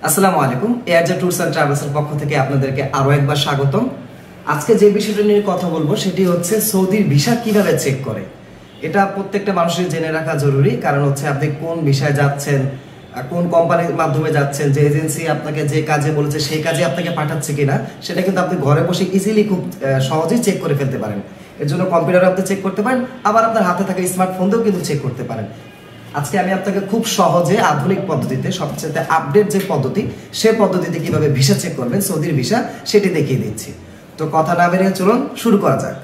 আসসালামু আলাইকুম। এয়ারজে tours and ট্রাভেলসের পক্ষ থেকে আপনাদেরকে আরো একবার স্বাগতম। আজকে যে বিষয়টা নিয়ে কথা বলবো সেটি হচ্ছে সৌদির ভিসা কিভাবে চেক করে। এটা প্রত্যেকটা মানুষের জেনে রাখা জরুরি, কারণ হচ্ছে আপনি কোন ভিসায় যাচ্ছেন, কোন কোম্পানির মাধ্যমে যাচ্ছেন, যে এজেন্সি আপনাকে যে কাজে বলেছে সেই কাজে আপনাকে পাঠাচ্ছে কিনা সেটা কিন্তু আপনি ঘরে বসে ইজিলি খুব সহজেই চেক করে ফেলতে পারেন। এর জন্য কম্পিউটারে আপনি চেক করতে পারেন, আবার আপনার হাতে থাকা স্মার্টফোন দিয়েও কিন্তু চেক করতে পারেন। আজকে আমি আপনাকে খুব সহজে আধুনিক পদ্ধতিতে, সবচেয়ে আপডেট যে পদ্ধতি সে পদ্ধতিতে কিভাবে ভিসা চেক করবেন, সৌদির ভিসা, সেটি দেখিয়ে দিচ্ছি। তো কথা না বেরিয়ে চলুন শুরু করা যাক।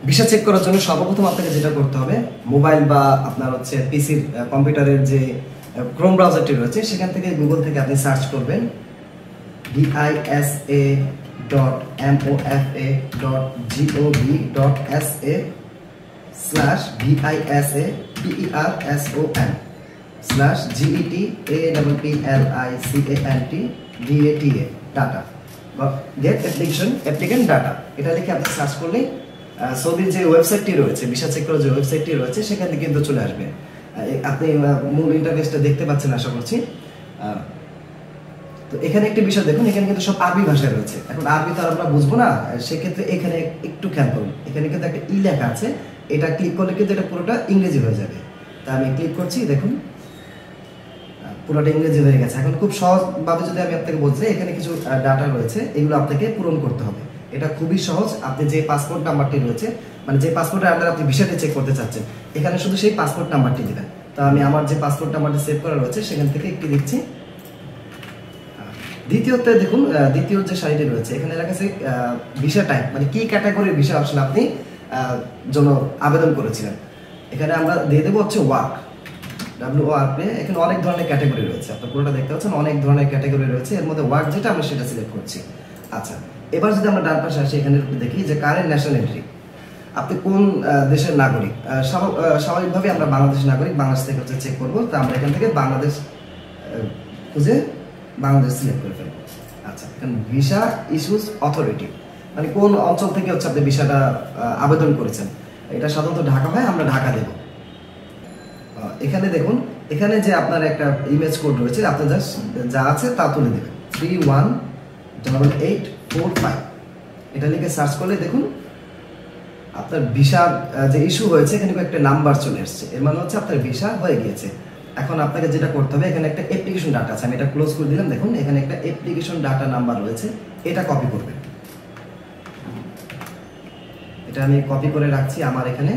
ভিসা চেক করার জন্য সর্বপ্রথম আপনাকে যেটা করতে হবে, মোবাইল বা আপনার হচ্ছে পিসির কম্পিউটারের যে ক্রোম ব্রাউজারটি রয়েছে সেখান থেকে গুগল থেকে আপনি সার্চ করবেন visa.mofe.gov.sa/VISA/GETAPPERSON/GETAPPLICANT get applicant data এটা লিখে আপনি সার্চ করলে সৌদির যে ওয়েবসাইটটি রয়েছে, ভিসা চেক করার যে ওয়েবসাইটটি রয়েছে সেখানে কিন্তু চলে আসবে। আপনি মূল ইন্টারফেসটা দেখতে পাচ্ছেন আশা করছি। তো এখানে একটি বিষয় দেখুন, এখানে কিন্তু সব আরবি ভাষায় রয়েছে। এখন আরবি তো আমরা বুঝবো না, সেক্ষেত্রে এখানে একটু খেয়াল করুন, এখানে কিন্তু একটা ই লেখা আছে, এটা ক্লিক করলে কিন্তু এটা পুরোটা ইংরেজি হয়ে যাবে। তা আমি ক্লিক করছি, দেখুন পুরোটা ইংরেজি হয়ে গেছে। এখন খুব সহজভাবে যদি আমি আপনাকে বলছি, এখানে কিছু ডাটা রয়েছে, এগুলো আপনাকে পূরণ করতে হবে। এটা খুবই সহজ। আপনি যে পাসপোর্ট নাম্বারটি রয়েছে, মানে যে পাসপোর্টের আন্ডারে আপনি ভিসাটি চেক করতে চাচ্ছেন, এখানে শুধু সেই পাসপোর্ট নাম্বারটি দিবেন। তো আমি আমার যে পাসপোর্ট নাম্বারটি সেভ করা রয়েছে সেখান থেকে একটি দিচ্ছি। দ্বিতীয়তে দেখুন, দ্বিতীয় যে সারিটি রয়েছে এখানে লেখা আছে ভিসা টাইপ, মানে কি ক্যাটাগরির ভিসা আসলে আপনি জন্য আবেদন করেছিলেন। এখানে আমরা দিয়ে দেবো হচ্ছে ওয়ার্ক, WORK। এখানে অনেক ধরনের ক্যাটাগরি রয়েছে, আপনার পুরোটা দেখতে পাচ্ছেন, অনেক ধরনের ক্যাটাগরি রয়েছে। এর মধ্যে ওয়ার্ক যেটা, আমরা সেটা সিলেক্ট করছি। আচ্ছা, এবার যদি আমরা ডান পাশে আসি, এখানে দেখি যে কারেন্ট ন্যাশনালিটি, আপনি কোন দেশের নাগরিক। স্বাভাবিকভাবে আমরা বাংলাদেশের নাগরিক, বাংলাদেশ থেকে হচ্ছে চেক করবো। তো আমরা এখান থেকে বাংলাদেশ খুঁজে বাংলাদেশ সিলেক্ট করে ফেলবো। আচ্ছা, এখানে ভিসা ইস্যুস অথরিটি, মানে কোন অঞ্চল থেকে হচ্ছে আপনি ভিসাটা আবেদন করেছেন। এটা সাধারণত ঢাকা হয়, আমরা ঢাকা দেব। এখানে দেখুন, এখানে যে আপনার একটা ইমেজ কোড রয়েছে, আপনি যা আছে তা তুলে দেবেন, 318845। এটা লিখে সার্চ করলে দেখুন আপনার ভিসা যে ইস্যু হয়েছে এখানে একটা নাম্বার চলে এসছে, এর মানে হচ্ছে আপনার ভিসা হয়ে গিয়েছে। এখন আপনাকে যেটা করতে হবে, এখানে একটা অ্যাপ্লিকেশন ডাটা আছে, আমি এটা ক্লোজ করে দিলাম। দেখুন এখানে একটা অ্যাপ্লিকেশন ডাটা নাম্বার রয়েছে, এটা কপি করবেন। এটা আমি কপি করে রাখছি আমার এখানে।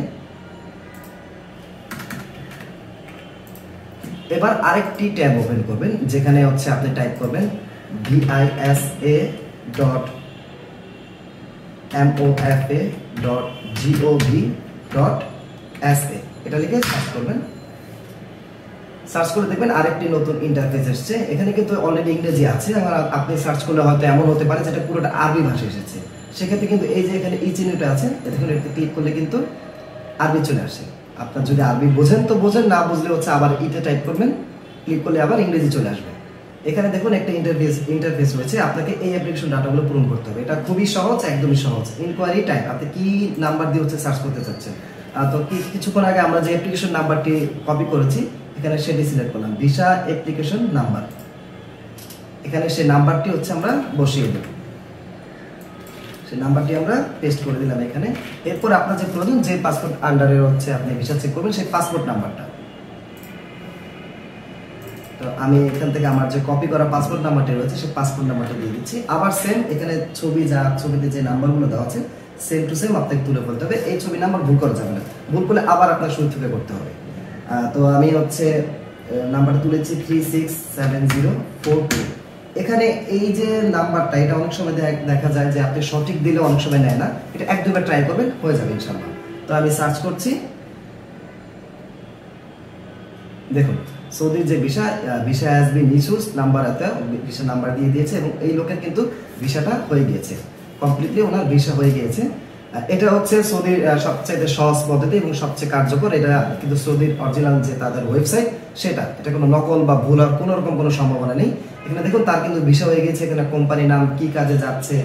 এবার আরেকটি ট্যাব ওপেন করবেন, যেখানে হচ্ছে আপনি টাইপ করবেন visa.mofa.gov.sa, এটা লিখে সার্চ করবেন। সার্চ করে দেখবেন আরেকটি নতুন ইন্টারফেস এসেছে। এখানে কিন্তু অলরেডি ইংরেজি আছে, আর আপনি সার্চ করলে হয়তো এমন হতে পারে যেটা পুরোটা আরবি ভাষা এসেছে। সেক্ষেত্রে কিন্তু এই যে এখানে এই চিহ্নটা আছে, এখানে ক্লিক করলে কিন্তু আরবি চলে আসে। আপনার যদি আরবি বোঝেন তো বোঝেন, না বুঝলে হচ্ছে আবার ইতে টাইপ করবেন, ক্লিক করলে আবার ইংরেজি চলে আসবে। এখানে দেখুন একটা ইন্টারফেস রয়েছে, আপনাকে এই অ্যাপ্লিকেশন ডাটাগুলো পূরণ করতে হবে। এটা খুবই সহজ, একদমই সহজ। ইনকোয়ারি টাইপ, আপনি কি নাম্বার দিয়ে হচ্ছে সার্চ করতে চাচ্ছেন। তো কিছুক্ষণ আগে আমরা যে অ্যাপ্লিকেশন নাম্বারটি কপি করেছি, এখানে সেটি সিলেক্ট করলাম, ভিসা অ্যাপ্লিকেশন নাম্বার। এখানে সেই নাম্বারটি হচ্ছে আমরা বসিয়ে দেব, সেই নাম্বারটি আমরা পেস্ট করে দিলাম এখানে। এরপর আপনার যে প্রয়োজন, যে পাসপোর্ট আন্ডারে হচ্ছে আপনি ভিসা চেক করবেন, সেই পাসপোর্ট নাম্বারটা। তো আমি এখান থেকে আমার যে কপি করা পাসপোর্ট নাম্বারটি রয়েছে সেই পাসপোর্ট নাম্বারটা দিয়ে দিচ্ছি। আবার সেম, এখানে ছবিতে যে নাম্বারগুলো দেওয়া আছে সেম টু সেম আপনাকে তুলে ফেলতে হবে। এই ছবি নাম্বার ভুল করা যাবে না, ভুল করলে আবার আপনার শুরু থেকে করতে হবে। তো আমি হচ্ছে নাম্বার তুলেছি 367042। এখানে এই যে নাম্বারটা, এটা অনেক সময় দেখা যায় যে আপনি সঠিক দিলে অনেক সময় নেয় না, এটা এক দুবার ট্রাই করবেন, হয়ে যাবে ইনশাআল্লাহ। তো আমি সার্চ করছি, দেখুন সৌদির যে visa has been issued number, এতে ভিসা নাম্বার দিয়ে দিয়েছে এবং এই লোকের কিন্তু ভিসাটা হয়ে গিয়েছে, কমপ্লিটলি ওনার ভিসা হয়ে গিয়েছে। এটা হচ্ছে সৌদির সবচেয়ে সহজ পদ্ধতি এবং সবচেয়ে কার্যকর। এটা কিন্তু সৌদির অরিজিনাল যে তাদের ওয়েবসাইট সেটা, এটা কোনো নকল বা ভুল আর কোনো রকম কোনো সম্ভাবনা নেই। এখানে দেখুন তার কিন্তু ভিসা হয়ে গেছে, এখানে কোম্পানি নাম, কি কাজে যাচ্ছে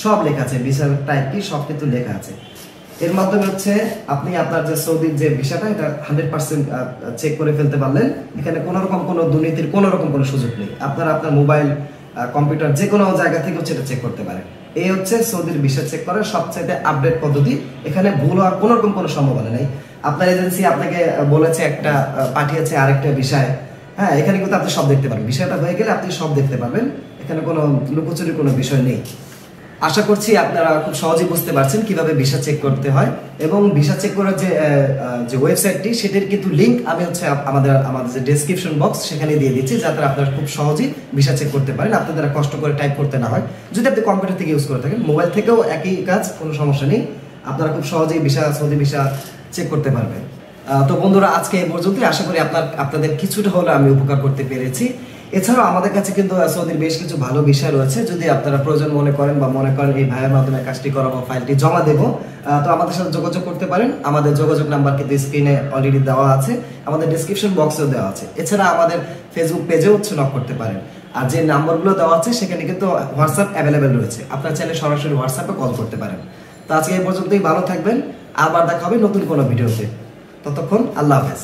সব লেখা আছে, ভিসার টাইপ কি সব কিন্তু লেখা আছে। এর মাধ্যমে হচ্ছে আপনি আপনার যে সৌদির যে ভিসাটা এটা 100% চেক করে ফেলতে পারলেন। এখানে কোনো রকম কোনো দুর্নীতির কোনো রকম কোনো সুযোগ নেই। আপনারা আপনার মোবাইল, কম্পিউটার যে কোনো জায়গা থেকে হচ্ছে এটা চেক করতে পারেন। এই হচ্ছে সৌদির ভিসা চেক করার সবচাইতে আপডেট পদ্ধতি। এখানে ভুল হওয়ার কোনো রকম কোনো সম্ভাবনা নেই। আপনার এজেন্সি আপনাকে বলেছে একটা, পাঠিয়েছে আরেকটা বিষয়, হ্যাঁ, এখানে কিন্তু আপনি সব দেখতে পারবেন। বিষয়টা হয়ে গেলে আপনি সব দেখতে পারবেন। এখানে কোনো লুকোচুরির কোনো বিষয় নেই। আশা করছি আপনারা খুব সহজেই বুঝতে পারছেন কিভাবে ভিসা চেক করতে হয়। এবং ভিসা চেক করার যে ওয়েবসাইটটি, সেটির কিন্তু লিঙ্ক আমি হচ্ছে আমাদের যে ডেসক্রিপশন বক্স সেখানে দিয়ে দিচ্ছি, যাতে আপনারা খুব সহজেই ভিসা চেক করতে পারেন, আপনাদের কষ্ট করে টাইপ করতে না হয়। যদি আপনি কম্পিউটার থেকে ইউজ করে থাকেন, মোবাইল থেকেও একই কাজ, কোনো সমস্যা নেই। আপনারা খুব সহজেই সৌদি ভিসা চেক করতে পারবেন। তো বন্ধুরা, আজকে এই পর্যন্তই। আশা করি আপনাদের কিছুটা হলে আমি উপকার করতে পেরেছি। এছাড়াও আমাদের কাছে কিন্তু সৌদির বেশ কিছু ভালো বিষয় রয়েছে। যদি আপনারা প্রয়োজন মনে করেন এই ভাইয়ের মাধ্যমে কাজটি করাবো, ফাইলটি জমা দেবো, তো আমাদের সাথে যোগাযোগ করতে পারেন। আমাদের যোগাযোগ নাম্বার কিন্তু স্ক্রিনে অলরেডি দেওয়া আছে, আমাদের ডেসক্রিপশন বক্সেও দেওয়া আছে। এছাড়া আমাদের ফেসবুক পেজেও হচ্ছে নক করতে পারেন। আর যে নাম্বারগুলো দেওয়া আছে সেখানে কিন্তু হোয়াটসঅ্যাপ অ্যাভেলেবেল রয়েছে, আপনারা চাইলে সরাসরি হোয়াটসঅ্যাপে কল করতে পারেন। তো আজকে এই পর্যন্তই, ভালো থাকবেন। আবার দেখা হবে নতুন কোনো ভিডিওতে। ততক্ষণ আল্লাহ হাফেজ।